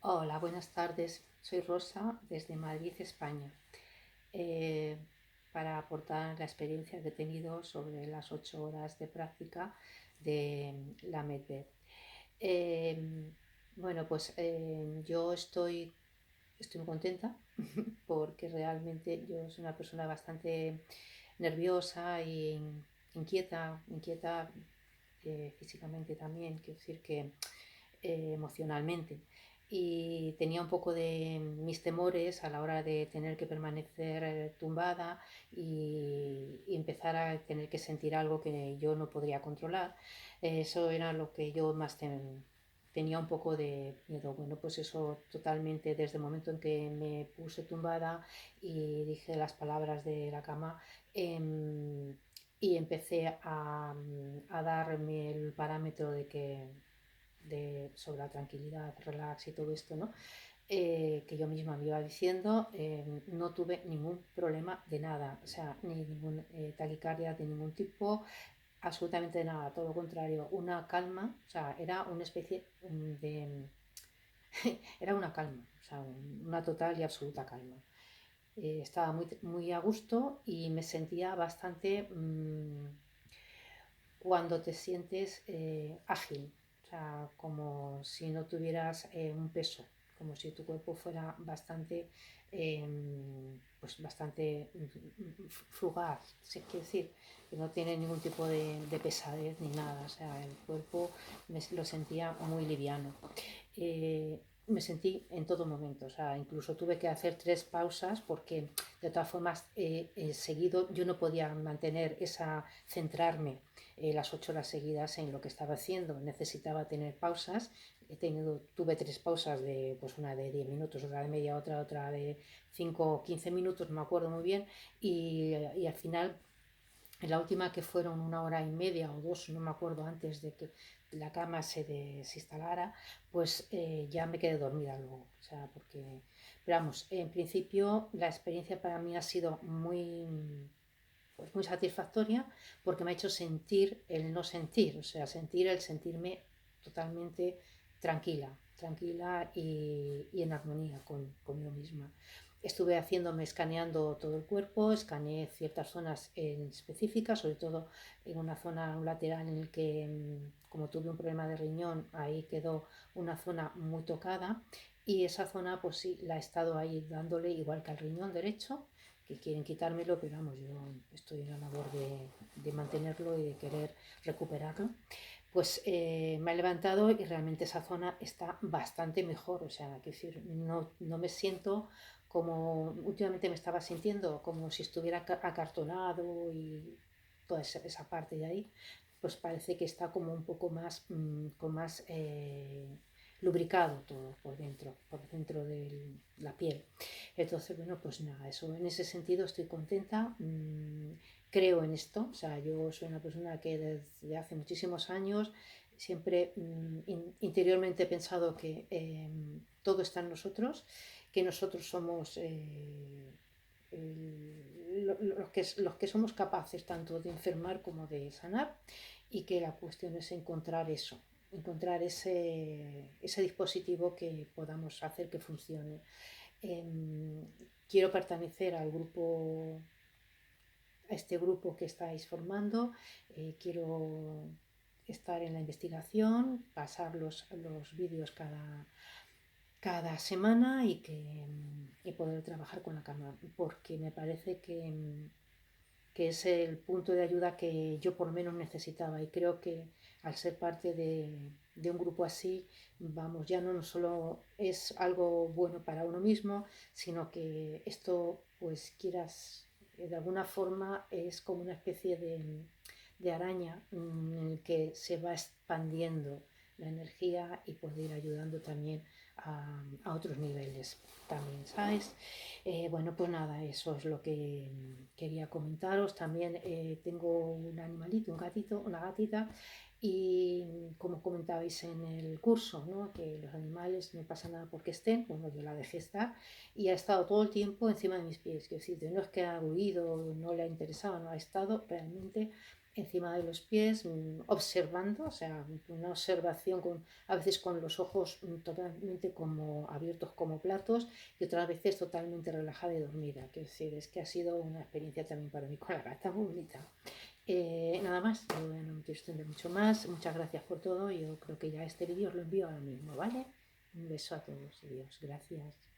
Hola, buenas tardes. Soy Rosa desde Madrid, España, eh, para aportar la experiencia que he tenido sobre las 8 horas de práctica de la Medved. Eh, bueno, pues yo estoy muy contenta porque realmente yo soy una persona bastante nerviosa e inquieta físicamente también, quiero decir que emocionalmente. Y tenía un poco de mis temores a la hora de tener que permanecer tumbada y empezar a tener que sentir algo que yo no podría controlar. Eso era lo que yo más tenía un poco de miedo. Bueno, pues eso totalmente desde el momento en que me puse tumbada y dije las palabras de la cama. Y empecé a darme el parámetro de que sobre la tranquilidad, relax y todo esto, ¿no? Que yo misma me iba diciendo, no tuve ningún problema de nada, o sea, ni ningún taquicardia de ningún tipo, absolutamente de nada, todo lo contrario, una calma, o sea, era una especie de... era una calma, o sea, una total y absoluta calma. Estaba muy a gusto y me sentía bastante cuando te sientes ágil, o sea, como si no tuvieras un peso, como si tu cuerpo fuera bastante, pues bastante fugaz, ¿sí? Quiere decir, que no tiene ningún tipo de pesadez ni nada, o sea, el cuerpo lo sentía muy liviano. Me sentí en todo momento, o sea, incluso tuve que hacer 3 pausas porque de todas formas seguido yo no podía mantener centrarme las 8 horas seguidas en lo que estaba haciendo, necesitaba tener pausas. Tuve 3 pausas, pues una de 10 minutos, otra de media, otra de 5 o 15 minutos, no me acuerdo muy bien, y al final en la última, que fueron 1 hora y media o 2, no me acuerdo, antes de que la cama se instalara, pues ya me quedé dormida luego. O sea, porque, pero vamos, en principio la experiencia para mí ha sido muy satisfactoria porque me ha hecho sentir el no sentir, o sea, sentir el sentirme totalmente tranquila y en armonía conmigo misma. Estuve escaneando todo el cuerpo, escaneé ciertas zonas en específicas, sobre todo en una zona lateral en el que, como tuve un problema de riñón, ahí quedó una zona muy tocada, y esa zona pues sí, la he estado ahí dándole igual que al riñón derecho, que quieren quitármelo, pero vamos, yo estoy en la labor de mantenerlo y de querer recuperarlo. Pues me he levantado y realmente esa zona está bastante mejor, o sea, que decir, no me siento como últimamente me estaba sintiendo, como si estuviera acartonado y toda esa parte de ahí, pues parece que está como un poco más, con más lubricado todo por dentro de la piel. Entonces, bueno, pues nada, eso en ese sentido estoy contenta. Creo en esto, o sea, yo soy una persona que desde hace muchísimos años siempre interiormente he pensado que todo está en nosotros, que nosotros somos los que somos capaces tanto de enfermar como de sanar, y que la cuestión es encontrar eso, encontrar ese dispositivo que podamos hacer que funcione. Eh, Quiero pertenecer a este grupo que estáis formando, quiero estar en la investigación, pasar los vídeos cada semana y poder trabajar con la cama, porque me parece que es el punto de ayuda que yo por lo menos necesitaba, y creo que al ser parte de un grupo así, vamos, ya no solo es algo bueno para uno mismo, sino que esto, pues quieras, de alguna forma es como una especie de araña en el que se va expandiendo la energía y puede ir ayudando también a otros niveles también, ¿sabes? Bueno, pues nada, eso es lo que quería comentaros. También tengo un animalito, un gatito, una gatita, y como comentabais en el curso, ¿no? Que los animales no pasa nada porque estén, bueno, yo la dejé estar y ha estado todo el tiempo encima de mis pies. Quiero decir, no es que ha huido, no le ha interesado, no ha estado realmente encima de los pies, observando, o sea, una observación a veces con los ojos totalmente como abiertos como platos y otras veces totalmente relajada y dormida. Quiero decir, es que ha sido una experiencia también para mí con la gata muy bonita. Nada más, yo no me quiero extender mucho más. Muchas gracias por todo. Yo creo que ya este vídeo os lo envío ahora mismo, ¿vale? Un beso a todos. Adiós. Gracias.